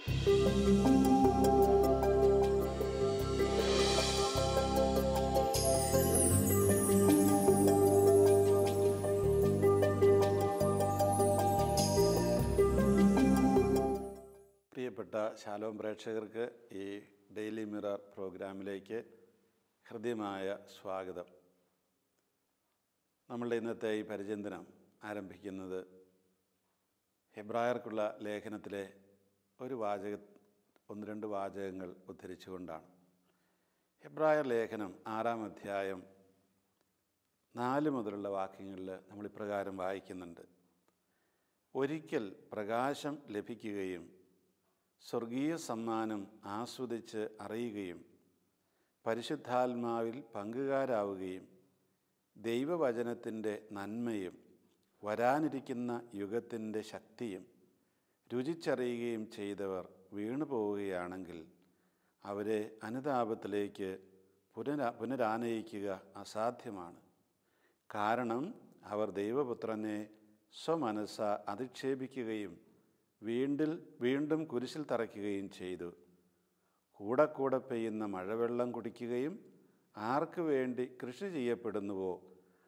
പ്രിയപ്പെട്ട ശാലോം പ്രേക്ഷകർക്ക് ഈ ഡെയിലി മിറർ പ്രോഗ്രാമിലേക്ക് ഹൃദ്യമായ സ്വാഗതം. നമ്മളുടെ ഇന്നത്തെ ഈ പരിചിന്തനം ആരംഭിക്കുന്നത് ഹെബ്രായർക്കുള്ള ലേഖനത്തിലെ ഒന്ന് രണ്ട് വാചകങ്ങൾ ഉദ്ധരിച്ചുകൊണ്ടാണ്. ഹെബ്രായർ ലേഖനം 6-ാം അധ്യായം 4 മുതലുള്ള വാക്യങ്ങളിൽ നമ്മൾ ഇപ്രകാരം വായിക്കുന്നുണ്ട്. ഒരിക്കൽ പ്രകാശം ലഭിക്കുകയും സ്വർഗീയ സമ്മാനം ആസ്വദിച്ച് അറിയുകയും പരിശുദ്ധാത്മാവിൽ പങ്കുകാരാവുകയും ദൈവവചനത്തിൻ്റെ നന്മയും വരാനിരിക്കുന്ന യുഗത്തിൻ്റെ ശക്തിയും രുചിച്ചറിയുകയും ചെയ്തവർ വീണു പോവുകയാണെങ്കിൽ അവരെ അനുതാപത്തിലേക്ക് പുനരാനയിക്കുക അസാധ്യമാണ്. കാരണം അവർ ദൈവപുത്രനെ സ്വമനസ്സ അധിക്ഷേപിക്കുകയും വീണ്ടും കുരിശിൽ തറയ്ക്കുകയും ചെയ്തു. കൂടെ പെയ്യുന്ന മഴവെള്ളം കുടിക്കുകയും ആർക്ക് വേണ്ടി കൃഷി ചെയ്യപ്പെടുന്നുവോ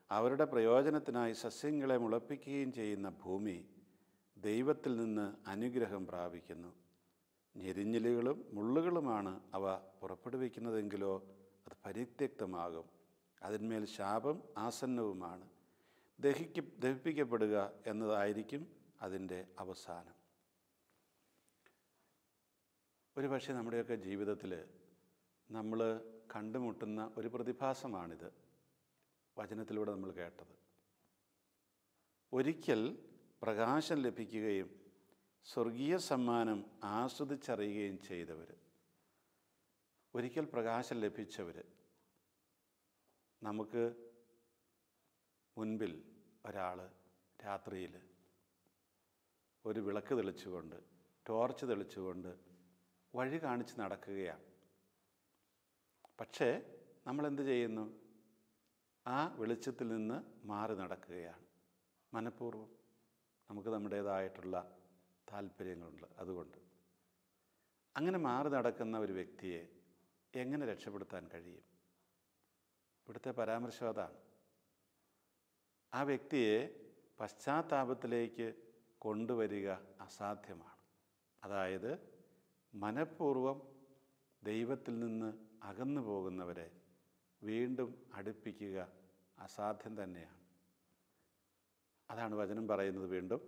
അവരുടെ പ്രയോജനത്തിനായി സസ്യങ്ങളെ മുളപ്പിക്കുകയും ചെയ്യുന്ന ഭൂമി ദൈവത്തിൽ നിന്ന് അനുഗ്രഹം പ്രാപിക്കുന്നു. ഞെരിഞ്ഞിലുകളും മുള്ളുകളുമാണ് അവ പുറപ്പെടുവിക്കുന്നതെങ്കിലോ അത് പരിത്യക്തമാകും. അതിന്മേൽ ശാപം ആസന്നവുമാണ്. ദഹിപ്പിക്കപ്പെടുക എന്നതായിരിക്കും അതിൻ്റെ അവസാനം. ഒരു പക്ഷേ നമ്മുടെയൊക്കെ ജീവിതത്തിൽ നമ്മൾ കണ്ടുമുട്ടുന്ന ഒരു പ്രതിഭാസമാണിത്. വചനത്തിലൂടെ നമ്മൾ കേട്ടത്, ഒരിക്കൽ പ്രകാശം ലഭിക്കുകയും സ്വർഗീയ സമ്മാനം ആസ്വദിച്ചറിയുകയും ചെയ്തവർ, ഒരിക്കൽ പ്രകാശം ലഭിച്ചവർ. നമുക്ക് മുൻപിൽ ഒരാൾ രാത്രിയിൽ ഒരു വിളക്ക് തെളിച്ചുകൊണ്ട്, ടോർച്ച് തെളിച്ചുകൊണ്ട് വഴി കാണിച്ച് നടക്കുകയാണ്. പക്ഷേ നമ്മളെന്ത് ചെയ്യുന്നു? ആ വെളിച്ചത്തിൽ നിന്ന് മാറി നടക്കുകയാണ്. മനഃപൂർവ്വം. നമുക്ക് നമ്മുടേതായിട്ടുള്ള താല്പര്യങ്ങളുണ്ട്. അതുകൊണ്ട് അങ്ങനെ മാറി നടക്കുന്ന ഒരു വ്യക്തിയെ എങ്ങനെ രക്ഷപ്പെടുത്താൻ കഴിയും? ഇവിടുത്തെ പരാമർശം അതാണ്. ആ വ്യക്തിയെ പശ്ചാത്താപത്തിലേക്ക് കൊണ്ടുവരിക അസാധ്യമാണ്. അതായത് മനഃപൂർവ്വം ദൈവത്തിൽ നിന്ന് അകന്നു പോകുന്നവരെ വീണ്ടും അടുപ്പിക്കുക അസാധ്യം തന്നെയാണ്. അതാണ് വചനം പറയുന്നത്. വീണ്ടും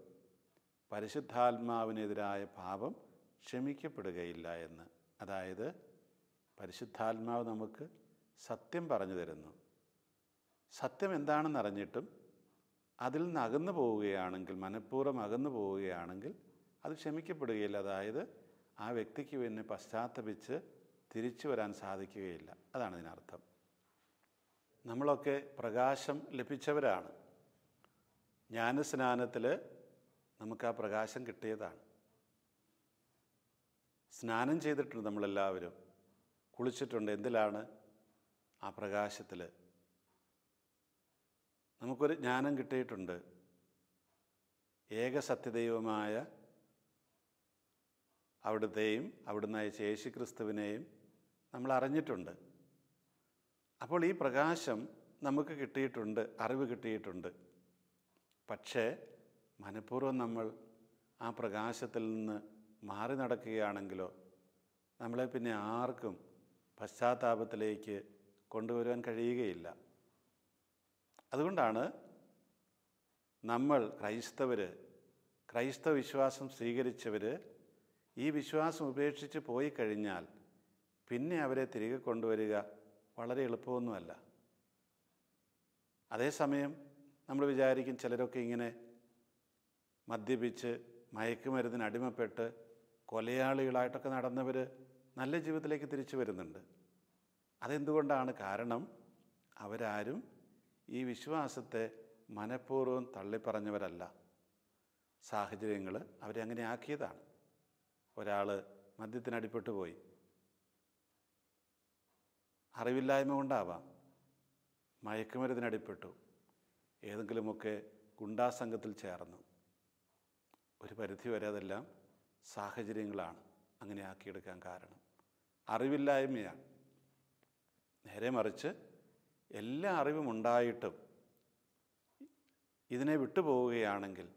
പരിശുദ്ധാത്മാവിനെതിരായ പാപം ക്ഷമിക്കപ്പെടുകയില്ല എന്ന്. അതായത് പരിശുദ്ധാത്മാവ് നമുക്ക് സത്യം പറഞ്ഞു തരുന്നു. സത്യം എന്താണെന്നറിഞ്ഞിട്ടും അതിൽ നിന്ന് അകന്നു പോവുകയാണെങ്കിൽ, മനഃപൂർവ്വം അകന്നു പോവുകയാണെങ്കിൽ അത് ക്ഷമിക്കപ്പെടുകയില്ല. അതായത് ആ വ്യക്തിക്ക് പിന്നെ പശ്ചാത്തപിച്ച് തിരിച്ചു വരാൻ സാധിക്കുകയില്ല. അതാണ് ഇതിനർത്ഥം. നമ്മളൊക്കെ പ്രകാശം ലഭിച്ചവരാണ്. ജ്ഞാനസ്നാനത്തിൽ നമുക്ക് ആ പ്രകാശം കിട്ടിയതാണ്. സ്നാനം ചെയ്തിട്ടുണ്ട് നമ്മളെല്ലാവരും, കുളിച്ചിട്ടുണ്ട്. എന്തിലാണ്? ആ പ്രകാശത്തിൽ നമുക്കൊരു ജ്ഞാനം കിട്ടിയിട്ടുണ്ട്. ഏകസത്യദൈവമായ അവിടുന്ന് അയച്ച യേശുക്രിസ്തുവിനെയും നമ്മൾ അറിഞ്ഞിട്ടുണ്ട്. അപ്പോൾ ഈ പ്രകാശം നമുക്ക് കിട്ടിയിട്ടുണ്ട്, അറിവ് കിട്ടിയിട്ടുണ്ട്. പക്ഷേ മനഃപൂർവ്വം നമ്മൾ ആ പ്രകാശത്തിൽ നിന്ന് മാറി നടക്കുകയാണെങ്കിലോ നമ്മളെ പിന്നെ ആർക്കും പശ്ചാത്താപത്തിലേക്ക് കൊണ്ടുവരുവാൻ കഴിയുകയില്ല. അതുകൊണ്ടാണ് നമ്മൾ ക്രൈസ്തവ വിശ്വാസം സ്വീകരിച്ചവർ ഈ വിശ്വാസം ഉപേക്ഷിച്ച് പോയി കഴിഞ്ഞാൽ പിന്നെ അവരെ തിരികെ കൊണ്ടുവരിക വളരെ എളുപ്പമൊന്നുമല്ല. അതേസമയം നമ്മൾ വിചാരിക്കും ചിലരൊക്കെ ഇങ്ങനെ മദ്യപിച്ച് മയക്കുമരുന്നിന് അടിമപ്പെട്ട് കൊലയാളികളായിട്ടൊക്കെ നടന്നവർ നല്ല ജീവിതത്തിലേക്ക് തിരിച്ചു വരുന്നുണ്ട്. അതെന്തുകൊണ്ടാണ്? കാരണം അവരാരും ഈ വിശ്വാസത്തെ മനഃപൂർവ്വം തള്ളിപ്പറഞ്ഞവരല്ല. സാഹചര്യങ്ങൾ അവരെ അങ്ങനെ ആക്കിയതാണ്. ഒരാൾ മദ്യത്തിനടിപ്പെട്ടു പോയി, അറിവില്ലായ്മ കൊണ്ടാവാം. മയക്കുമരുന്നിനടിപ്പെട്ടു, ഏതെങ്കിലുമൊക്കെ ഗുണ്ടാസംഘത്തിൽ ചേർന്നു. ഒരു പരിധി വരെ അതെല്ലാം സാഹചര്യങ്ങളാണ്. അങ്ങനെ ആക്കിയെടുക്കാൻ കാരണം. അറിവില്ലായ്മയാണ്. നേരെ മറിച്ച് എല്ലാ അറിവും ഉണ്ടായിട്ടും ഇതിനെ വിട്ടുപോവുകയാണെങ്കിൽ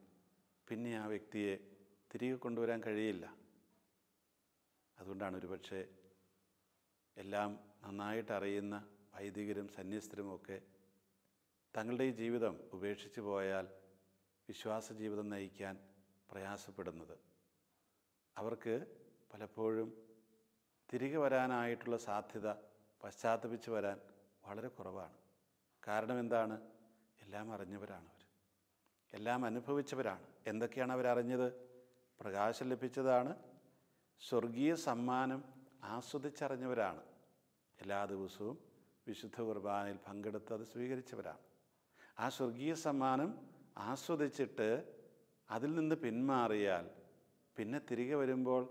പിന്നെ ആ വ്യക്തിയെ തിരികെ കൊണ്ടുവരാൻ കഴിയില്ല. അതുകൊണ്ടാണ് ഒരുപക്ഷെ എല്ലാം നന്നായിട്ട് അറിയുന്ന വൈദികരും സന്യസ്തരുമൊക്കെ തങ്ങളുടെ ഈ ജീവിതം ഉപേക്ഷിച്ച് പോയാൽ വിശ്വാസ ജീവിതം നയിക്കാൻ പ്രയാസപ്പെടുന്നത്. അവർക്ക് പലപ്പോഴും തിരികെ വരാനായിട്ടുള്ള സാധ്യത പശ്ചാത്തപിച്ച് വരാൻ വളരെ കുറവാണ്. കാരണം എന്താണ്? എല്ലാം അറിഞ്ഞവരാണ് അവർ, എല്ലാം അനുഭവിച്ചവരാണ്. എന്തൊക്കെയാണ് അവരറിഞ്ഞത്? പ്രകാശം ലഭിച്ചതാണ്. സ്വർഗീയ സമ്മാനം ആസ്വദിച്ചറിഞ്ഞവരാണ്. എല്ലാ ദിവസവും വിശുദ്ധ കുർബാനയിൽ പങ്കെടുത്ത് അത് സ്വീകരിച്ചവരാണ്. ആ സ്വർഗീയ സമ്മാനം ആസ്വദിച്ചിട്ട് അതിൽ നിന്ന് പിന്മാറിയാൽ പിന്നെ തിരികെ വരുമ്പോൾ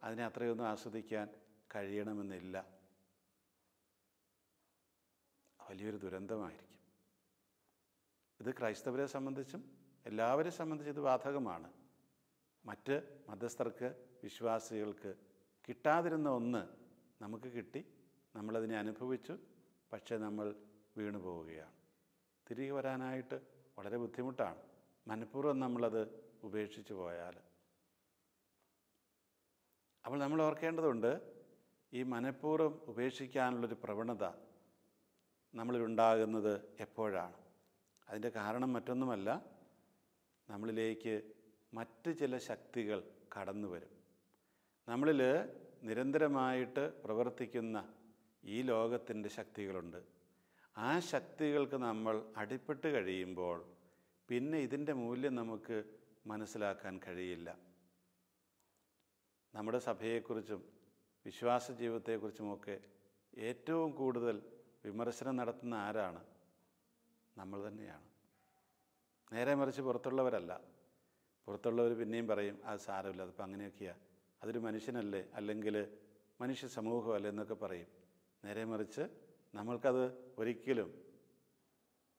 അതിനെ അത്രയൊന്നും ആസ്വദിക്കാൻ കഴിയണമെന്നില്ല. വലിയൊരു ദുരന്തമായിരിക്കും. ഇത് ക്രൈസ്തവരെ സംബന്ധിച്ചും എല്ലാവരെ സംബന്ധിച്ചും ഇത് ബാധകമാണ്. മറ്റ് മതസ്ഥർക്ക്, വിശ്വാസികൾക്ക് കിട്ടാതിരുന്ന ഒന്ന് നമുക്ക് കിട്ടി, നമ്മളതിനെ അനുഭവിച്ചു, പക്ഷേ നമ്മൾ വീണു പോവുകയാണ്. തിരികെ വരാനായിട്ട് വളരെ ബുദ്ധിമുട്ടാണ്, മനഃപൂർവ്വം നമ്മളത് ഉപേക്ഷിച്ച് പോയാൽ. അപ്പോൾ നമ്മൾ ഓർക്കേണ്ടതുണ്ട്, ഈ മനഃപൂർവ്വം ഉപേക്ഷിക്കാനുള്ളൊരു പ്രവണത നമ്മളിലുണ്ടാകുന്നത് എപ്പോഴാണ്? അതിൻ്റെ കാരണം മറ്റൊന്നുമല്ല, നമ്മളിലേക്ക് മറ്റ് ചില ശക്തികൾ കടന്നു വരും. നമ്മളിൽ നിരന്തരമായിട്ട് പ്രവർത്തിക്കുന്ന ഈ ലോകത്തിൻ്റെ ശക്തികളുണ്ട്. ആ ശക്തികൾക്ക് നമ്മൾ അടിപ്പെട്ട് കഴിയുമ്പോൾ പിന്നെ ഇതിൻ്റെ മൂല്യം നമുക്ക് മനസ്സിലാക്കാൻ കഴിയില്ല. നമ്മുടെ സഭയെക്കുറിച്ചും വിശ്വാസ ജീവിതത്തെക്കുറിച്ചുമൊക്കെ ഏറ്റവും കൂടുതൽ വിമർശനം നടത്തുന്ന ആരാണ്? നമ്മൾ തന്നെയാണ്. നേരെ മറിച്ച് പുറത്തുള്ളവരല്ല. പുറത്തുള്ളവർ പിന്നെയും പറയും അത് സാരമില്ല, അതിപ്പോൾ അങ്ങനെയൊക്കെയാണ്, അതൊരു മനുഷ്യനല്ലേ, അല്ലെങ്കിൽ മനുഷ്യ സമൂഹമല്ലേ എന്നൊക്കെ പറയും. നേരെ മറിച്ച് നമ്മൾക്കത് ഒരിക്കലും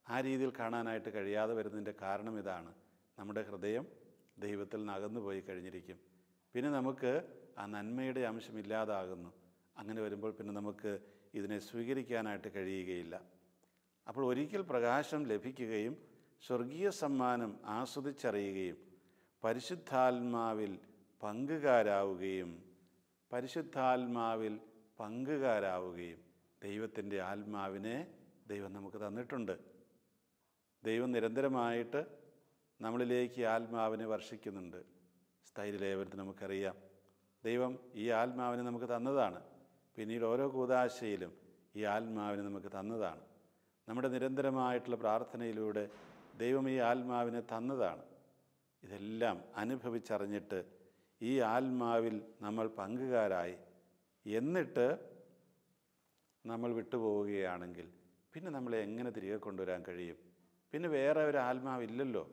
ആ രീതിയിൽ കാണാനായിട്ട് കഴിയാതെ വരുന്നതിൻ്റെ കാരണം ഇതാണ്: നമ്മുടെ ഹൃദയം ദൈവത്തിൽ നിന്ന് അകന്നു പോയി കഴിഞ്ഞിരിക്കും. പിന്നെ നമുക്ക് ആ നന്മയുടെ അംശമില്ലാതാകുന്നു. അങ്ങനെ വരുമ്പോൾ പിന്നെ നമുക്ക് ഇതിനെ സ്വീകരിക്കാനായിട്ട് കഴിയുകയില്ല. അപ്പോൾ ഒരിക്കൽ പ്രകാശം ലഭിക്കുകയും സ്വർഗീയ സമ്മാനം ആസ്വദിച്ചറിയുകയും പരിശുദ്ധാത്മാവിൽ പങ്കുകാരാവുകയും ദൈവത്തിൻ്റെ ആത്മാവിനെ ദൈവം നമുക്ക് തന്നിട്ടുണ്ട്. ദൈവം നിരന്തരമായിട്ട് നമ്മളിലേക്ക് ആത്മാവിനെ വർഷിക്കുന്നുണ്ട്. സ്ഥൈര്യലേപനത്തിൽ നമുക്കറിയാം, ദൈവം ഈ ആത്മാവിനെ നമുക്ക് തന്നതാണ്. പിന്നീട് ഓരോ കൂദാശയിലും ഈ ആത്മാവിനെ നമുക്ക് തന്നതാണ്. നമ്മുടെ നിരന്തരമായിട്ടുള്ള പ്രാർത്ഥനയിലൂടെ ദൈവം ഈ ആത്മാവിനെ തന്നതാണ്. ഇതെല്ലാം അനുഭവിച്ചറിഞ്ഞിട്ട് ഈ ആത്മാവിൽ നമ്മൾ പങ്കുകാരായി എന്നിട്ട് നമ്മൾ വിട്ടുപോവുകയാണെങ്കിൽ പിന്നെ നമ്മളെ എങ്ങനെ തിരികെ കൊണ്ടുവരാൻ കഴിയും? പിന്നെ വേറെ ഒരു ആത്മാവില്ലല്ലോ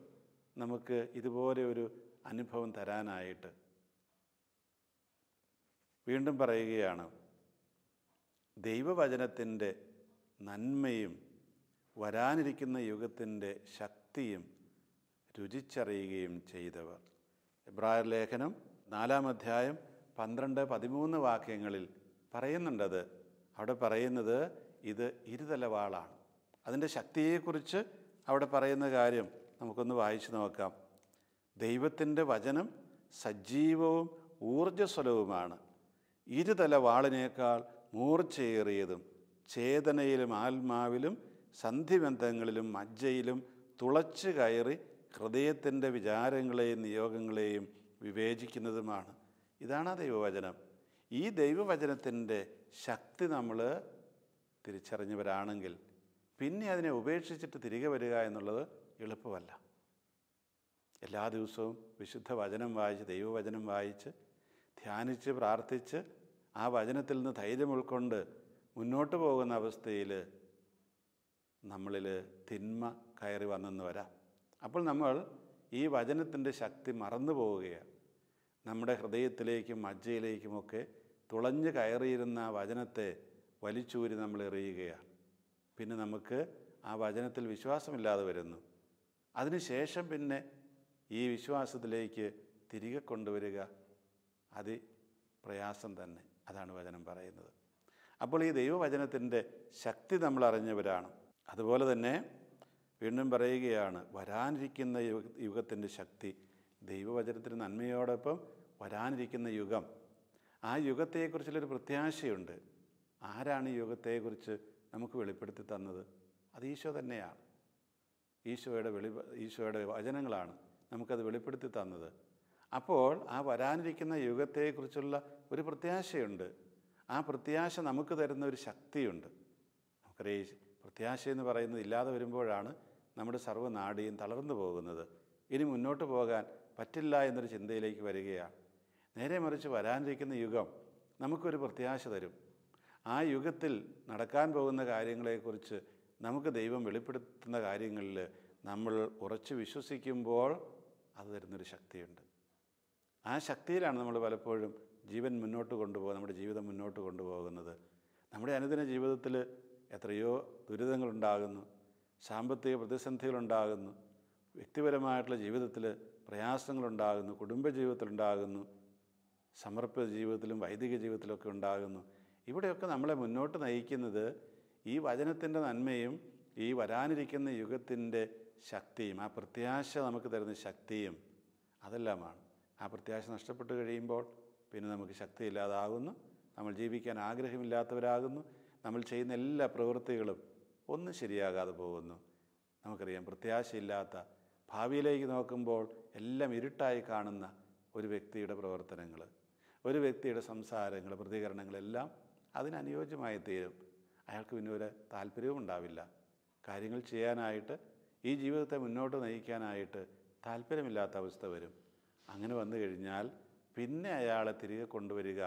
നമുക്ക് ഇതുപോലെ ഒരു അനുഭവം തരാനായിട്ട്. വീണ്ടും പറയുകയാണ്, ദൈവവചനത്തിൻ്റെ നന്മയും വരാനിരിക്കുന്ന യുഗത്തിൻ്റെ ശക്തിയും രുചിച്ചറിയുകയും ചെയ്തവർ. എബ്രായർ ലേഖനം 4-ാം അധ്യായം 12-13 വാക്യങ്ങളിൽ പറയുന്നുണ്ടത്. അവിടെ പറയുന്നത് ഇത് ഇരുതല വാളാണ്. അതിൻ്റെ ശക്തിയെക്കുറിച്ച് അവിടെ പറയുന്ന കാര്യം നമുക്കൊന്ന് വായിച്ചു നോക്കാം. ദൈവത്തിൻ്റെ വചനം സജീവവും ഊർജ്ജസ്വലവുമാണ്, ഇരുതല വാളിനേക്കാൾ മൂർച്ചയേറിയതും ചേതനയിലും ആത്മാവിലും സന്ധിബന്ധങ്ങളിലും മജ്ജയിലും തുളച്ചു കയറി ഹൃദയത്തിൻ്റെ വിചാരങ്ങളെയും നിയോഗങ്ങളെയും വിവേചിക്കുന്നതുമാണ്. ഇതാണ് ആ ദൈവവചനം. ഈ ദൈവവചനത്തിൻ്റെ ശക്തി നമ്മൾ തിരിച്ചറിഞ്ഞവരാണെങ്കിൽ പിന്നെ അതിനെ ഉപേക്ഷിച്ചിട്ട് തിരികെ വരിക എന്നുള്ളത് എളുപ്പമല്ല. എല്ലാ ദിവസവും വിശുദ്ധ വചനം വായിച്ച്, ദൈവവചനം വായിച്ച്, ധ്യാനിച്ച്, പ്രാർത്ഥിച്ച് ആ വചനത്തിൽ നിന്ന് ധൈര്യം ഉൾക്കൊണ്ട് മുന്നോട്ട് പോകുന്ന അവസ്ഥയിൽ നമ്മളിൽ തിന്മ കയറി വന്നെന്ന് വരാം. അപ്പോൾ നമ്മൾ ഈ വചനത്തിൻ്റെ ശക്തി മറന്നു പോവുകയാണ്. നമ്മുടെ ഹൃദയത്തിലേക്കും മജ്ജയിലേക്കുമൊക്കെ തുളഞ്ഞു കയറിയിരുന്ന ആ വചനത്തെ വലിച്ചൂരി നമ്മൾ എറിയുകയാണ്. പിന്നെ നമുക്ക് ആ വചനത്തിൽ വിശ്വാസമില്ലാതെ വരുന്നു. അതിനുശേഷം പിന്നെ ഈ വിശ്വാസത്തിലേക്ക് തിരികെ കൊണ്ടുവരിക പ്രയാസം തന്നെ. അതാണ് വചനം പറയുന്നത്. അപ്പോൾ ഈ ദൈവവചനത്തിൻ്റെ ശക്തി നമ്മൾ അറിഞ്ഞവരാണ്. അതുപോലെ തന്നെ വീണ്ടും പറയുകയാണ്, വരാനിരിക്കുന്ന യുഗത്തിൻ്റെ ശക്തി. ദൈവവചനത്തിന് നന്മയോടൊപ്പം വരാനിരിക്കുന്ന യുഗം, ആ യുഗത്തെക്കുറിച്ചുള്ളൊരു പ്രത്യാശയുണ്ട്. ആരാണ് ഈ യുഗത്തെക്കുറിച്ച് നമുക്ക് വെളിപ്പെടുത്തി തന്നത്? അത് ഈശോ തന്നെയാണ്. ഈശോയുടെ വചനങ്ങളാണ് നമുക്കത് വെളിപ്പെടുത്തി തന്നത്. അപ്പോൾ ആ വരാനിരിക്കുന്ന യുഗത്തെക്കുറിച്ചുള്ള ഒരു പ്രത്യാശയുണ്ട്. ആ പ്രത്യാശ നമുക്ക് തരുന്ന ഒരു ശക്തിയുണ്ട്. നമുക്കറിയാം, പ്രത്യാശ എന്ന് പറയുന്നത് ഇല്ലാതെ വരുമ്പോഴാണ് നമ്മുടെ സർവ്വനാഡിയും തളർന്നു പോകുന്നത്. ഇനി മുന്നോട്ട് പോകാൻ പറ്റില്ല എന്നൊരു ചിന്തയിലേക്ക് വരികയാണ്. നേരെ മറിച്ച് വരാനിരിക്കുന്ന യുഗം നമുക്കൊരു പ്രത്യാശ തരും. ആ യുഗത്തിൽ നടക്കാൻ പോകുന്ന കാര്യങ്ങളെക്കുറിച്ച് നമുക്ക് ദൈവം വെളിപ്പെടുത്തുന്ന കാര്യങ്ങളിൽ നമ്മൾ ഉറച്ചു വിശ്വസിക്കുമ്പോൾ അത് തരുന്നൊരു ശക്തിയുണ്ട്. ആ ശക്തിയിലാണ് നമ്മൾ പലപ്പോഴും നമ്മുടെ ജീവിതം മുന്നോട്ട് കൊണ്ടുപോകുന്നത്. നമ്മുടെ അനുദിന ജീവിതത്തിൽ എത്രയോ ദുരിതങ്ങളുണ്ടാകുന്നു, സാമ്പത്തിക പ്രതിസന്ധികളുണ്ടാകുന്നു, വ്യക്തിപരമായിട്ടുള്ള ജീവിതത്തിൽ പ്രയാസങ്ങളുണ്ടാകുന്നു, കുടുംബജീവിതത്തിലുണ്ടാകുന്നു, സമർപ്പിത ജീവിതത്തിലും വൈദിക ജീവിതത്തിലൊക്കെ ഉണ്ടാകുന്നു. ഇവിടെയൊക്കെ നമ്മളെ മുന്നോട്ട് നയിക്കുന്നത് ഈ വചനത്തിൻ്റെ നന്മയും ഈ വരാനിരിക്കുന്ന യുഗത്തിൻ്റെ ശക്തിയും, ആ പ്രത്യാശ നമുക്ക് തരുന്ന ശക്തിയും അതെല്ലാമാണ്. ആ പ്രത്യാശ നഷ്ടപ്പെട്ട് കഴിയുമ്പോൾ പിന്നെ നമുക്ക് ശക്തിയില്ലാതാകുന്നു, നമ്മൾ ജീവിക്കാൻ ആഗ്രഹമില്ലാത്തവരാകുന്നു, നമ്മൾ ചെയ്യുന്ന എല്ലാ പ്രവൃത്തികളും ഒന്നും ശരിയാകാതെ പോകുന്നു. നമുക്കറിയാം, പ്രത്യാശയില്ലാത്ത, ഭാവിയിലേക്ക് നോക്കുമ്പോൾ എല്ലാം ഇരുട്ടായി കാണുന്ന ഒരു വ്യക്തിയുടെ പ്രവർത്തനങ്ങൾ, ഒരു വ്യക്തിയുടെ സംസാരങ്ങൾ, പ്രതികരണങ്ങളെല്ലാം അതിനനുയോജ്യമായി തീരും. അയാൾക്ക് പിന്നെ ഒരു താല്പര്യവും ഉണ്ടാവില്ല. കാര്യങ്ങൾ ചെയ്യാനായിട്ട്, ഈ ജീവിതത്തെ മുന്നോട്ട് നയിക്കാനായിട്ട് താല്പര്യമില്ലാത്ത അവസ്ഥ വരും. അങ്ങനെ വന്നു കഴിഞ്ഞാൽ പിന്നെ അയാളെ തിരികെ കൊണ്ടുവരിക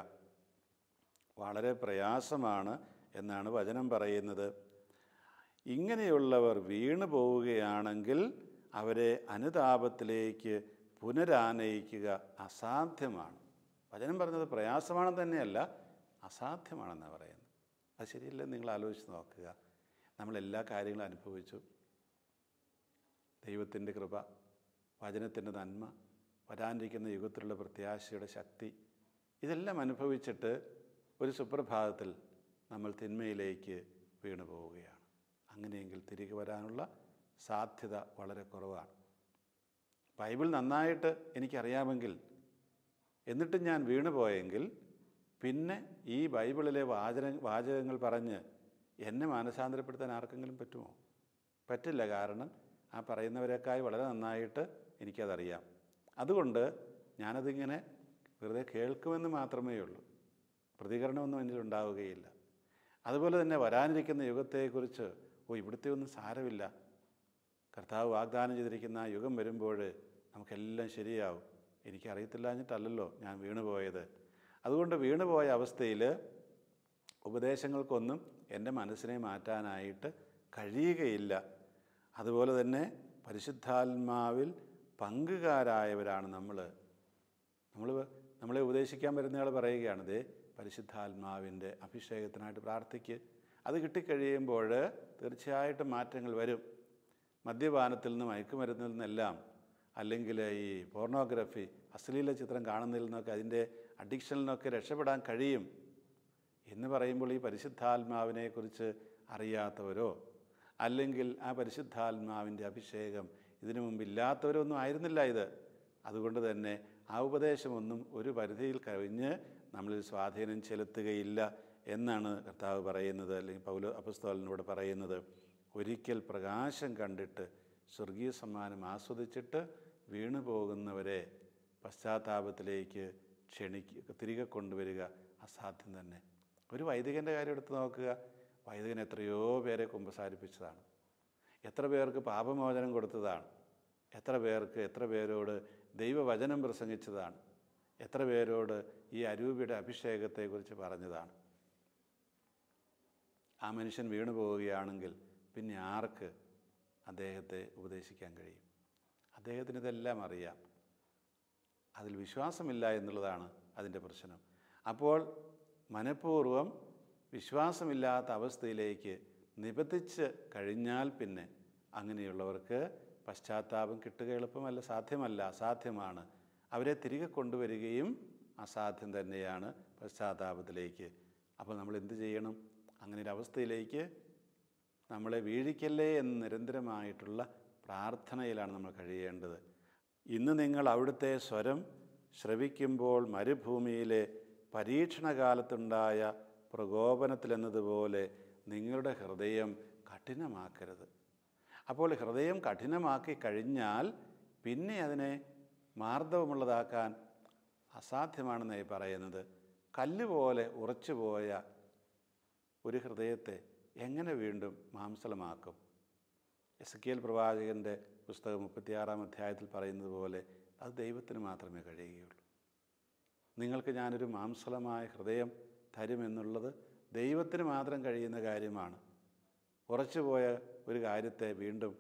വളരെ പ്രയാസമാണ് എന്നാണ് വചനം പറയുന്നത്. ഇങ്ങനെയുള്ളവർ വീണു പോവുകയാണെങ്കിൽ അവരെ അനുതാപത്തിലേക്ക് പുനരാനയിക്കുക അസാധ്യമാണ്. വചനം പറഞ്ഞത് പ്രയാസമാണെന്ന് തന്നെയല്ല, അസാധ്യമാണെന്നാണ് പറയുന്നത്. അത് ശരിയല്ലെന്ന് നിങ്ങൾ ആലോചിച്ച് നോക്കുക. നമ്മളെല്ലാ കാര്യങ്ങളും അനുഭവിച്ചു. ദൈവത്തിൻ്റെ കൃപ, വചനത്തിൻ്റെ നന്മ, വരാനിരിക്കുന്ന യുഗത്തിലുള്ള പ്രത്യാശയുടെ ശക്തി, ഇതെല്ലാം അനുഭവിച്ചിട്ട് ഒരു സുപ്രഭാതത്തിൽ നമ്മൾ തിന്മയിലേക്ക് വീണു പോവുകയാണ്. അങ്ങനെയെങ്കിൽ തിരികെ വരാനുള്ള സാധ്യത വളരെ കുറവാണ്. ബൈബിൾ നന്നായിട്ട് എനിക്കറിയാമെങ്കിൽ, എന്നിട്ടും ഞാൻ വീണു പോയെങ്കിൽ പിന്നെ ഈ ബൈബിളിലെ വാചകങ്ങൾ പറഞ്ഞ് എന്നെ മാനസാന്തരപ്പെടുത്താൻ ആർക്കെങ്കിലും പറ്റുമോ? പറ്റില്ല. കാരണം ആ പറയുന്നവരെക്കായി വളരെ നന്നായിട്ട് എനിക്കതറിയാം. അതുകൊണ്ട് ഞാനതിങ്ങനെ വെറുതെ കേൾക്കുമെന്ന് മാത്രമേ ഉള്ളൂ. പ്രതികരണമൊന്നും എന്നിൽ ഉണ്ടാവുകയില്ല. അതുപോലെ തന്നെ വരാനിരിക്കുന്ന യുഗത്തെക്കുറിച്ച് ഇവിടുത്തെ ഒന്നും സാരമില്ല, കർത്താവ് വാഗ്ദാനം ചെയ്തിരിക്കുന്ന ആ യുഗം വരുമ്പോൾ നമുക്കെല്ലാം ശരിയാവും, എനിക്കറിയത്തില്ലാഞ്ഞിട്ടല്ലല്ലോ ഞാൻ വീണുപോയത്. അതുകൊണ്ട് വീണുപോയ അവസ്ഥയിൽ ഉപദേശങ്ങൾക്കൊന്നും എൻ്റെ മനസ്സിനെ മാറ്റാനായിട്ട് കഴിയുകയില്ല. അതുപോലെ തന്നെ പരിശുദ്ധാത്മാവിൽ പങ്കുകാരായവരാണ് നമ്മളെ ഉപദേശിക്കാൻ വരുന്നയാൾ പറയുകയാണ്, ദേ പരിശുദ്ധാത്മാവിൻ്റെ അഭിഷേകത്തിനായിട്ട് പ്രാർത്ഥിക്കുക. അത് കിട്ടിക്കഴിയുമ്പോൾ തീർച്ചയായിട്ടും മാറ്റങ്ങൾ വരും. മദ്യപാനത്തിൽ നിന്നും മയക്കുമരുന്നിൽ നിന്നെല്ലാം, അല്ലെങ്കിൽ ഈ പോർണോഗ്രഫി, അശ്ലീല ചിത്രം കാണുന്നതിൽ നിന്നൊക്കെ, അതിൻ്റെ അഡിക്ഷനിൽ നിന്നൊക്കെ രക്ഷപ്പെടാൻ കഴിയും എന്ന് പറയുമ്പോൾ ഈ പരിശുദ്ധാത്മാവിനെക്കുറിച്ച് അറിയാത്തവരോ അല്ലെങ്കിൽ ആ പരിശുദ്ധാത്മാവിൻ്റെ അഭിഷേകം ഇതിനു മുമ്പ് ഇല്ലാത്തവരോ ഒന്നും ആയിരുന്നില്ല ഇത്. അതുകൊണ്ട് തന്നെ ആ ഉപദേശമൊന്നും ഒരു പരിധിയിൽ കവിഞ്ഞ് നമ്മളിൽ സ്വാധീനം ചെലുത്തുകയില്ല എന്നാണ് കർത്താവ് പറയുന്നത്, അല്ലെങ്കിൽ പൗലോസ് അപ്പോസ്തലനോട് പറയുന്നത്. ഒരിക്കൽ പ്രകാശം കണ്ടിട്ട് സ്വർഗീയ സമ്മാനം ആസ്വദിച്ചിട്ട് വീണു പോകുന്നവരെ പശ്ചാത്താപത്തിലേക്ക് തിരികെ കൊണ്ടുവരിക അസാധ്യം തന്നെ. ഒരു വൈദികൻ്റെ കാര്യം എടുത്ത് നോക്കുക. വൈദികൻ എത്രയോ പേരെ കുമ്പസാരിപ്പിച്ചതാണ്, എത്ര പേർക്ക് പാപമോചനം കൊടുത്തതാണ്, എത്ര പേരോട് ദൈവവചനം പ്രസംഗിച്ചതാണ്, എത്ര പേരോട് ഈ അരൂപിയുടെ അഭിഷേകത്തെക്കുറിച്ച് പറഞ്ഞതാണ്. ആ മനുഷ്യൻ വീണു പോവുകയാണെങ്കിൽ പിന്നെ ആർക്ക് അദ്ദേഹത്തെ ഉപദേശിക്കാൻ കഴിയും? അദ്ദേഹത്തിന് ഇതെല്ലാം അറിയാം. അതിൽ വിശ്വാസമില്ല എന്നുള്ളതാണ് അതിൻ്റെ പ്രശ്നം. അപ്പോൾ മനഃപൂർവ്വം വിശ്വാസമില്ലാത്ത അവസ്ഥയിലേക്ക് നിബന്ധിച്ച് കഴിഞ്ഞാൽ പിന്നെ അങ്ങനെയുള്ളവർക്ക് പശ്ചാത്താപം കിട്ടുക എളുപ്പമല്ല, അസാധ്യമാണ്. അവരെ തിരികെ കൊണ്ടുവരികയും അസാധ്യം തന്നെയാണ്. പശ്ചാത്താപത്തിലേക്ക്. അപ്പോൾ നമ്മൾ എന്ത് ചെയ്യണം? അങ്ങനെ ഒരു അവസ്ഥയിലേക്ക് നമ്മളെ വീഴിക്കല്ലേ എന്ന് നിരന്തരമായിട്ടുള്ള പ്രാർത്ഥനയിലാണ് നമ്മൾ കഴിയേണ്ടത്. ഇന്ന് നിങ്ങൾ അവിടുത്തെ സ്വരം ശ്രവിക്കുമ്പോൾ മരുഭൂമിയിലെ പരീക്ഷണകാലത്തുണ്ടായ പ്രകോപനത്തിലെന്നതുപോലെ നിങ്ങളുടെ ഹൃദയം കഠിനമാക്കരുത്. അപ്പോൾ ഹൃദയം കഠിനമാക്കി കഴിഞ്ഞാൽ പിന്നെ അതിനെ മാർദ്ദവമുള്ളതാക്കാൻ അസാധ്യമാണെന്നായി പറയുന്നത്. കല്ലുപോലെ ഉറച്ചുപോയ ഒരു ഹൃദയത്തെ എങ്ങനെ വീണ്ടും മാംസളമാക്കും? എസെക്കിയേൽ പ്രവാചകൻ്റെ പുസ്തകം 36-ാം അധ്യായത്തിൽ പറയുന്നത് പോലെ അത് ദൈവത്തിന് മാത്രമേ കഴിയുകയുള്ളൂ. നിങ്ങൾക്ക് ഞാനൊരു മാംസളമായ ഹൃദയം തരുമെന്നുള്ളത് ദൈവത്തിന് മാത്രം കഴിയുന്ന കാര്യമാണ്. ഉറച്ചുപോയ ഒരു കാര്യത്തെ വീണ്ടും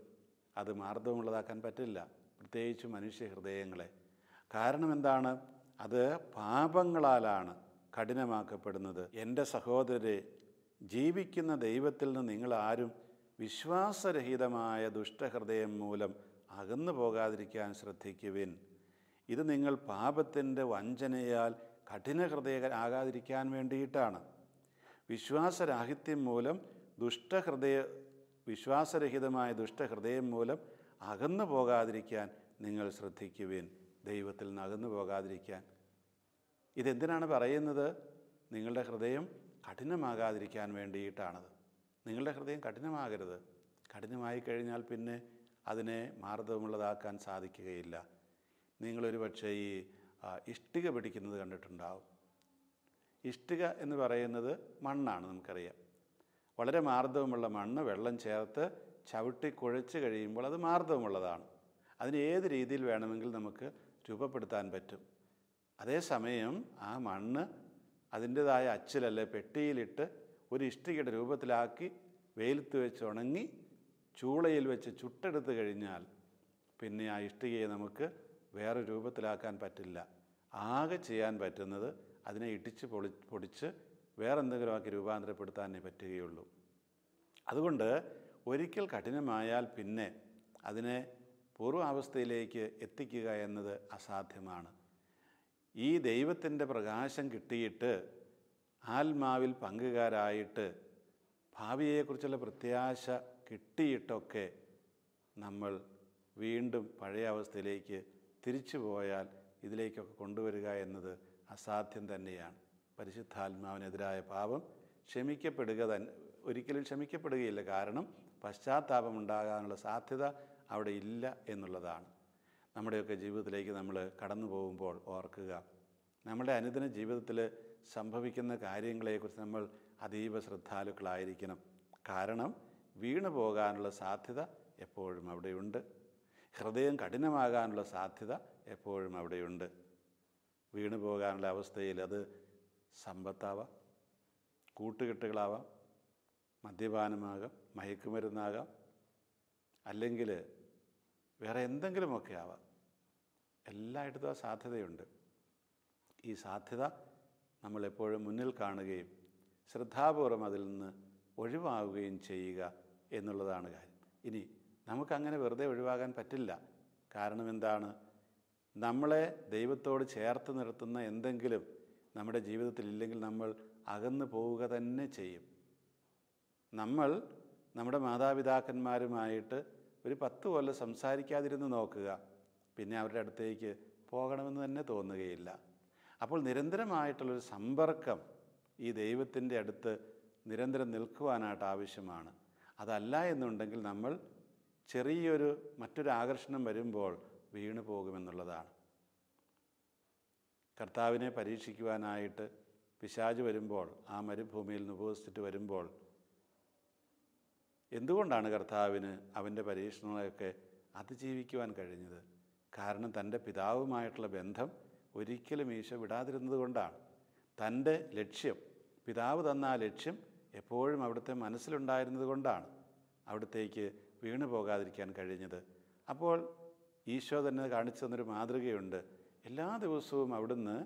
അത് മാർദ്ദവമുള്ളതാക്കാൻ പറ്റില്ല, പ്രത്യേകിച്ച് മനുഷ്യ ഹൃദയങ്ങളെ. കാരണം എന്താണ്? അത് പാപങ്ങളാലാണ് കഠിനമാക്കപ്പെടുന്നത്. എൻ്റെ സഹോദരരെ, ജീവിക്കുന്ന ദൈവത്തിൽ നിന്ന് നിങ്ങളാരും വിശ്വാസരഹിതമായ ദുഷ്ടഹൃദയം മൂലം അകന്നു പോകാതിരിക്കാൻ ശ്രദ്ധിക്കുവിൻ. ഇത് നിങ്ങൾ പാപത്തിൻ്റെ വഞ്ചനയാൽ കഠിനഹൃദയരാകാതിരിക്കാൻ വേണ്ടിയിട്ടാണ്. വിശ്വാസരാഹിത്യം മൂലം വിശ്വാസരഹിതമായ ദുഷ്ടഹൃദയം മൂലം അകന്നു പോകാതിരിക്കാൻ നിങ്ങൾ ശ്രദ്ധിക്കുവിൻ. ദൈവത്തിൽ നിന്ന് അകന്നു പോകാതിരിക്കാൻ. ഇതെന്തിനാണ് പറയുന്നത്? നിങ്ങളുടെ ഹൃദയം കഠിനമാകാതിരിക്കാൻ വേണ്ടിയിട്ടാണത്. നിങ്ങളുടെ ഹൃദയം കഠിനമാകരുത്. കഠിനമായി കഴിഞ്ഞാൽ പിന്നെ അതിനെ മാർദ്ദവമുള്ളതാക്കാൻ സാധിക്കുകയില്ല. നിങ്ങളൊരു പക്ഷേ ഈ ഇഷ്ടിക പിടിക്കുന്നത് കണ്ടിട്ടുണ്ടാവും. ഇഷ്ടിക എന്ന് പറയുന്നത് മണ്ണാണ്, നമുക്കറിയാം. വളരെ മാർദ്ദവമുള്ള മണ്ണ് വെള്ളം ചേർത്ത് ചവിട്ടി കുഴച്ച് കഴിയുമ്പോൾ അത് മാർദ്ദവമുള്ളതാണ്. അതിന് ഏത് രീതിയിൽ വേണമെങ്കിൽ നമുക്ക് രൂപപ്പെടുത്താൻ പറ്റും. അതേസമയം ആ മണ്ണ് അതിൻ്റേതായ അച്ചിലല്ലേ പെട്ടിയിലിട്ട് ഒരു ഇഷ്ടികയുടെ രൂപത്തിലാക്കി വെയിലത്ത് വെച്ച് ഉണങ്ങി ചൂളയിൽ വെച്ച് ചുട്ടെടുത്ത് കഴിഞ്ഞാൽ പിന്നെ ആ ഇഷ്ടികയെ നമുക്ക് വേറെ രൂപത്തിലാക്കാൻ പറ്റില്ല. ആകെ ചെയ്യാൻ പറ്റുന്നത് അതിനെ ഇടിച്ച് പൊടിച്ച് വേറെന്തെങ്കിലും ആക്കി രൂപാന്തരപ്പെടുത്താനേ പറ്റുകയുള്ളൂ. അതുകൊണ്ട് ഒരിക്കൽ കഠിനമായാൽ പിന്നെ അതിനെ പൂർവാവസ്ഥയിലേക്ക് എത്തിക്കുക എന്നത് അസാധ്യമാണ്. ഈ ദൈവത്തിൻ്റെ പ്രകാശം കിട്ടിയിട്ട് ആത്മാവിൽ പങ്കുകാരായിട്ട് ഭാവിയെക്കുറിച്ചുള്ള പ്രത്യാശ കിട്ടിയിട്ടൊക്കെ നമ്മൾ വീണ്ടും പഴയ അവസ്ഥയിലേക്ക് തിരിച്ചു പോയാൽ ഇതിലേക്കൊക്കെ കൊണ്ടുവരിക എന്നത് അസാധ്യം തന്നെയാണ്. പരിശുദ്ധാത്മാവിനെതിരായ പാപം ഒരിക്കലും ക്ഷമിക്കപ്പെടുകയില്ല. കാരണം പശ്ചാത്താപം ഉണ്ടാകാനുള്ള സാധ്യത അവിടെ ഇല്ല എന്നുള്ളതാണ്. നമ്മുടെയൊക്കെ ജീവിതത്തിലേക്ക് നമ്മൾ കടന്നു പോകുമ്പോൾ ഓർക്കുക, നമ്മുടെ അനുദിന ജീവിതത്തിൽ സംഭവിക്കുന്ന കാര്യങ്ങളെക്കുറിച്ച് നമ്മൾ അതീവ ശ്രദ്ധാലുക്കളായിരിക്കണം. കാരണം വീണു പോകാനുള്ള സാധ്യത എപ്പോഴും അവിടെയുണ്ട്. ഹൃദയം കഠിനമാകാനുള്ള സാധ്യത എപ്പോഴും അവിടെയുണ്ട്. വീണു പോകാനുള്ള അവസ്ഥയിൽ അത് സമ്പത്താവാം, കൂട്ടുകെട്ടുകളാവാം, മദ്യപാനമാകാം, മയക്കുമരുന്നാകാം, അല്ലെങ്കിൽ വേറെ എന്തെങ്കിലുമൊക്കെ ആവാം. എല്ലായിടത്തും ആ സാധ്യതയുണ്ട്. ഈ സാധ്യത നമ്മളെപ്പോഴും മുന്നിൽ കാണുകയും ശ്രദ്ധാപൂർവം അതിൽ നിന്ന് ഒഴിവാകുകയും ചെയ്യുക എന്നുള്ളതാണ് കാര്യം. ഇനി നമുക്കങ്ങനെ വെറുതെ ഒഴിവാകാൻ പറ്റില്ല. കാരണം എന്താണ്? നമ്മളെ ദൈവത്തോട് ചേർത്ത് നിർത്തുന്ന എന്തെങ്കിലും നമ്മുടെ ജീവിതത്തിൽ ഇല്ലെങ്കിൽ നമ്മൾ അകന്നു പോവുക തന്നെ ചെയ്യും. നമ്മൾ നമ്മുടെ മാതാപിതാക്കന്മാരുമായിട്ട് ഒരു 10 കൊല്ലം സംസാരിക്കാതിരുന്ന് നോക്കുക, പിന്നെ അവരുടെ അടുത്തേക്ക് പോകണമെന്ന് തന്നെ തോന്നുകയില്ല. അപ്പോൾ നിരന്തരമായിട്ടുള്ളൊരു സമ്പർക്കം ഈ ദൈവത്തിൻ്റെ അടുത്ത് നിരന്തരം നിൽക്കുവാനായിട്ട് ആവശ്യമാണ്. അതല്ല എന്നുണ്ടെങ്കിൽ നമ്മൾ മറ്റൊരു ആകർഷണം വരുമ്പോൾ വീണു പോകുമെന്നുള്ളതാണ്. കർത്താവിനെ പരീക്ഷിക്കുവാനായിട്ട് പിശാച് വരുമ്പോൾ, ആ മരുഭൂമിയിൽ നിന്ന് ഉപവസിച്ചിട്ട് വരുമ്പോൾ, എന്തുകൊണ്ടാണ് കർത്താവിന് അവൻ്റെ പരീക്ഷണങ്ങളെയൊക്കെ അതിജീവിക്കുവാൻ കഴിഞ്ഞത്? കാരണം തൻ്റെ പിതാവുമായിട്ടുള്ള ബന്ധം ഒരിക്കലും ഈശോ വിടാതിരുന്നത് കൊണ്ടാണ്. തൻ്റെ ലക്ഷ്യം, പിതാവ് തന്ന ആ ലക്ഷ്യം എപ്പോഴും അവിടുത്തെ മനസ്സിലുണ്ടായിരുന്നത് കൊണ്ടാണ് അവിടത്തേക്ക് വീണു പോകാതിരിക്കാൻ കഴിഞ്ഞത്. അപ്പോൾ ഈശോ തന്നെ കാണിച്ചു തന്നൊരു മാതൃകയുണ്ട്. എല്ലാ ദിവസവും അവിടുന്ന്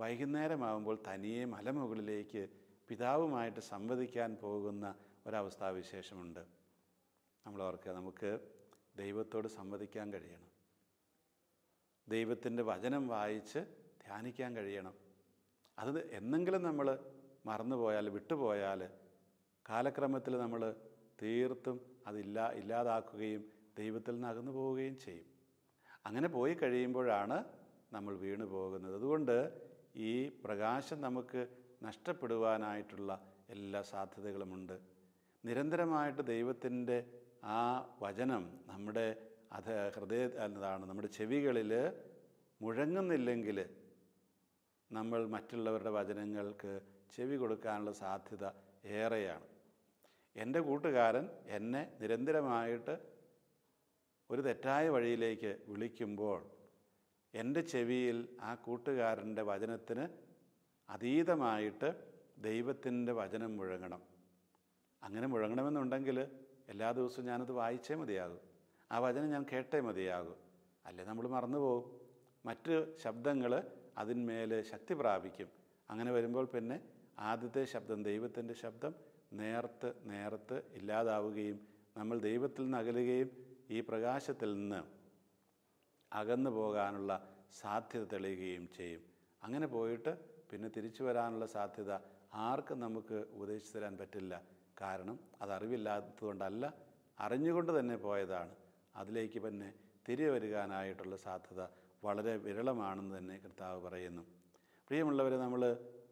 വൈകുന്നേരമാകുമ്പോൾ തനിയെ മലമുകളിലേക്ക് പിതാവുമായിട്ട് സംവദിക്കാൻ പോകുന്ന ഒരവസ്ഥാവിശേഷമുണ്ട്. നമ്മളോർക്കുക, നമുക്ക് ദൈവത്തോട് സംവദിക്കാൻ കഴിയണം. ദൈവത്തിൻ്റെ വചനം വായിച്ച് ധ്യാനിക്കാൻ കഴിയണം. അത് എന്നെങ്കിലും നമ്മൾ മറന്നുപോയാൽ, വിട്ടുപോയാൽ കാലക്രമത്തിൽ നമ്മൾ തീർത്തും ഇല്ലാതാക്കുകയും ദൈവത്തിൽ നിന്ന് അകന്നു പോവുകയും ചെയ്യും. അങ്ങനെ പോയി കഴിയുമ്പോഴാണ് നമ്മൾ വീണു പോകുന്നത്. അതുകൊണ്ട് ഈ പ്രകാശം നമുക്ക് നഷ്ടപ്പെടുവാനായിട്ടുള്ള എല്ലാ സാധ്യതകളുമുണ്ട്. നിരന്തരമായിട്ട് ദൈവത്തിൻ്റെ ആ വചനം നമ്മുടെ നമ്മുടെ ചെവികളിൽ മുഴങ്ങുന്നില്ലെങ്കിൽ നമ്മൾ മറ്റുള്ളവരുടെ വചനങ്ങൾക്ക് ചെവി കൊടുക്കാനുള്ള സാധ്യത ഏറെയാണ്. എൻ്റെ കൂട്ടുകാരൻ എന്നെ നിരന്തരമായിട്ട് ഒരു തെറ്റായ വഴിയിലേക്ക് വിളിക്കുമ്പോൾ എൻ്റെ ചെവിയിൽ ആ കൂട്ടുകാരൻ്റെ വചനത്തിന് അതീതമായിട്ട് ദൈവത്തിൻ്റെ വചനം മുഴങ്ങണം. അങ്ങനെ മുഴങ്ങണമെന്നുണ്ടെങ്കിൽ എല്ലാ ദിവസവും ഞാനത് വായിച്ചേ മതിയാകും, ആ വചനം ഞാൻ കേട്ടേ മതിയാകും. അല്ലേ നമ്മൾ മറന്നുപോകും, മറ്റ് ശബ്ദങ്ങൾ അതിന്മേൽ ശക്തി പ്രാപിക്കും. അങ്ങനെ വരുമ്പോൾ പിന്നെ ആദ്യത്തെ ശബ്ദം, ദൈവത്തിൻ്റെ ശബ്ദം നേർത്ത് ഇല്ലാതാവുകയും നമ്മൾ ദൈവത്തിൽ നിന്ന് അകലുകയും ഈ പ്രകാശത്തിൽ നിന്ന് അകന്നു പോകാനുള്ള സാധ്യത തെളിയുകയും ചെയ്യും. അങ്ങനെ പോയിട്ട് പിന്നെ തിരിച്ചു വരാനുള്ള സാധ്യത ആർക്കും നമുക്ക് ഉപദേശിച്ചു തരാൻ പറ്റില്ല. കാരണം അത് അറിവില്ലാത്തതുകൊണ്ടല്ല, അറിഞ്ഞുകൊണ്ട് തന്നെ പോയതാണ്. അതിലേക്ക് പിന്നെ തിരികെ വരുവാനായിട്ടുള്ള സാധ്യത വളരെ വിരളമാണെന്ന് തന്നെ കർത്താവ് പറയുന്നു. പ്രിയമുള്ളവരെ, നമ്മൾ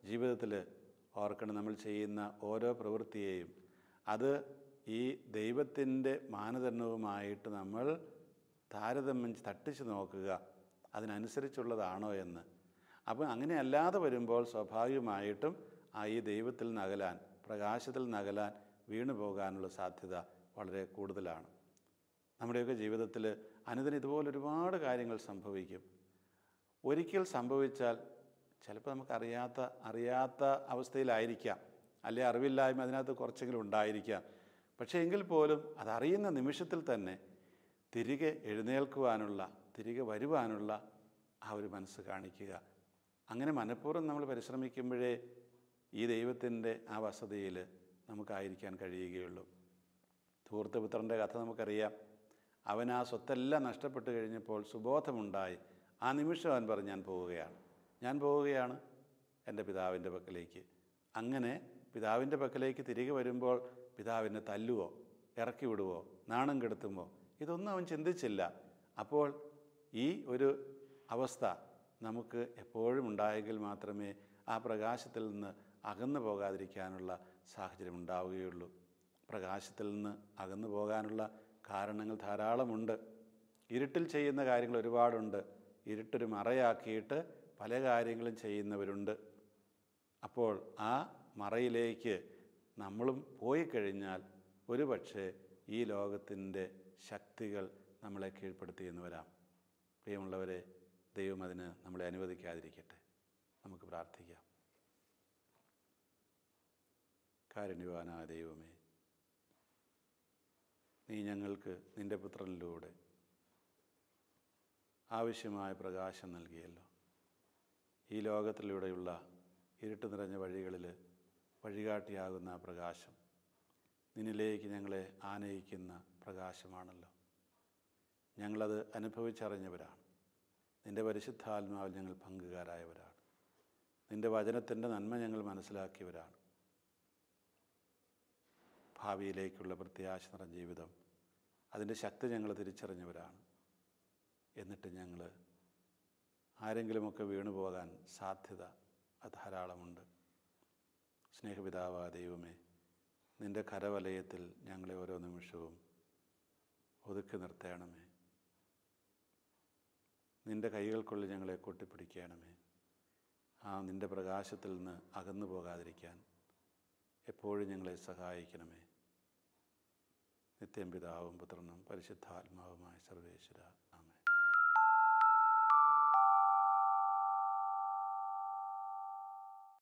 ജീവിതത്തിൽ ഓർക്കണം, നമ്മൾ ചെയ്യുന്ന ഓരോ പ്രവൃത്തിയെയും അത് ഈ ദൈവത്തിൻ്റെ മാനദണ്ഡവുമായിട്ട് നമ്മൾ താരതമ്യം തട്ടിച്ച് നോക്കുക, അതിനനുസരിച്ചുള്ളതാണോ എന്ന്. അപ്പം അങ്ങനെ അല്ലാതെ വരുമ്പോൾ സ്വാഭാവികമായിട്ടും ഈ ദൈവത്തിൽ നകലാൻ, പ്രകാശത്തിൽ നകലാൻ വീണു പോകാനുള്ള സാധ്യത വളരെ കൂടുതലാണ്. നമ്മുടെയൊക്കെ ജീവിതത്തിൽ അനുദിനം ഇതുപോലെ ഒരുപാട് കാര്യങ്ങൾ സംഭവിക്കും. ഒരിക്കൽ സംഭവിച്ചാൽ ചിലപ്പോൾ നമുക്ക് അറിയാത്ത അവസ്ഥയിലായിരിക്കാം, അല്ലെ അറിവില്ലായ്മ അതിനകത്ത് കുറച്ചെങ്കിലും ഉണ്ടായിരിക്കാം. പക്ഷേ എങ്കിൽ പോലും അതറിയുന്ന നിമിഷത്തിൽ തന്നെ തിരികെ എഴുന്നേൽക്കുവാനുള്ള, തിരികെ വരുവാനുള്ള ആ ഒരു മനസ്സ് കാണിക്കുക. അങ്ങനെ മനഃപൂർവ്വം നമ്മൾ പരിശ്രമിക്കുമ്പോഴേ ഈ ദൈവത്തിൻ്റെ ആ വസതിയിൽ നമുക്കായിരിക്കാൻ കഴിയുകയുള്ളൂ. ധൂർത്തപുത്രൻ്റെ കഥ നമുക്കറിയാം. അവൻ ആ സ്വത്തെല്ലാം നഷ്ടപ്പെട്ട് കഴിഞ്ഞപ്പോൾ സുബോധമുണ്ടായി. ആ നിമിഷം അവൻ പറഞ്ഞു, ഞാൻ പോവുകയാണ് എൻ്റെ പിതാവിൻ്റെ പക്കലേക്ക്. അങ്ങനെ പിതാവിൻ്റെ പക്കലേക്ക് തിരികെ വരുമ്പോൾ പിതാവിനെ തല്ലുവോ, ഇറക്കി വിടുവോ, നാണം കെടുത്തുമോ, ഇതൊന്നും അവൻ ചിന്തിച്ചില്ല. അപ്പോൾ ഈ ഒരു അവസ്ഥ നമുക്ക് എപ്പോഴും ഉണ്ടായെങ്കിൽ മാത്രമേ ആ പ്രകാശത്തിൽ നിന്ന് അകന്നു പോകാതിരിക്കാനുള്ള സാഹചര്യം ഉണ്ടാവുകയുള്ളൂ. പ്രകാശത്തിൽ നിന്ന് അകന്നു പോകാനുള്ള കാരണങ്ങൾ ധാരാളമുണ്ട്. ഇരുട്ടിൽ ചെയ്യുന്ന കാര്യങ്ങൾ ഒരുപാടുണ്ട്. ഇരുട്ടൊരു മറയാക്കിയിട്ട് പല കാര്യങ്ങളും ചെയ്യുന്നവരുണ്ട്. അപ്പോൾ ആ മറയിലേക്ക് നമ്മളും പോയി കഴിഞ്ഞാൽ ഒരു പക്ഷേ ഈ ലോകത്തിൻ്റെ ശക്തികൾ നമ്മളെ കീഴ്പ്പെടുത്തിയെന്ന് വരാം. പ്രിയമുള്ളവരെ, ദൈവം അതിന് നമ്മളെ അനുവദിക്കാതിരിക്കട്ടെ. നമുക്ക് പ്രാർത്ഥിക്കാം. കാരുണ്യവാനായ ദൈവമേ, നീ ഞങ്ങൾക്ക് നിൻ്റെ പുത്രനിലൂടെ ആവശ്യമായ പ്രകാശം നൽകിയല്ലോ. ഈ ലോകത്തിലൂടെയുള്ള ഇരുട്ട് നിറഞ്ഞ വഴികളിൽ വഴികാട്ടിയാകുന്ന ആ പ്രകാശം നിന്നിലേക്ക് ഞങ്ങളെ ആനയിക്കുന്ന പ്രകാശമാണല്ലോ. ഞങ്ങളത് അനുഭവിച്ചറിഞ്ഞവരാണ്. നിൻ്റെ പരിശുദ്ധാത്മാവിൽ ഞങ്ങൾ പങ്കുകാരായവരാണ്. നിൻ്റെ വചനത്തിൻ്റെ നന്മ ഞങ്ങൾ മനസ്സിലാക്കിയവരാണ്. ഭാവിയിലേക്കുള്ള പ്രത്യാശ നിറഞ്ഞ ജീവിതം, അതിൻ്റെ ശക്തി ഞങ്ങൾ തിരിച്ചറിഞ്ഞവരാണ്. എന്നിട്ട് ഞങ്ങൾ ആരെങ്കിലുമൊക്കെ വീണുപോകാൻ സാധ്യത ധാരാളമുണ്ട്. സ്നേഹപിതാവായ ദൈവമേ, നിൻ്റെ കരവലയത്തിൽ ഞങ്ങളെ ഓരോ നിമിഷവും ഒതുക്കി നിർത്തണമേ. നിൻ്റെ കൈകൾക്കുള്ളിൽ ഞങ്ങളെ കൊട്ടിപ്പിടിക്കണമേ. നിൻ്റെ പ്രകാശത്തിൽ നിന്ന് അകന്നു പോകാതിരിക്കാൻ എപ്പോഴും ഞങ്ങളെ സഹായിക്കണമേ. നിത്യം പിതാവും പുത്രനും പരിശുദ്ധാത്മാവുമായ സർവേശ്വര.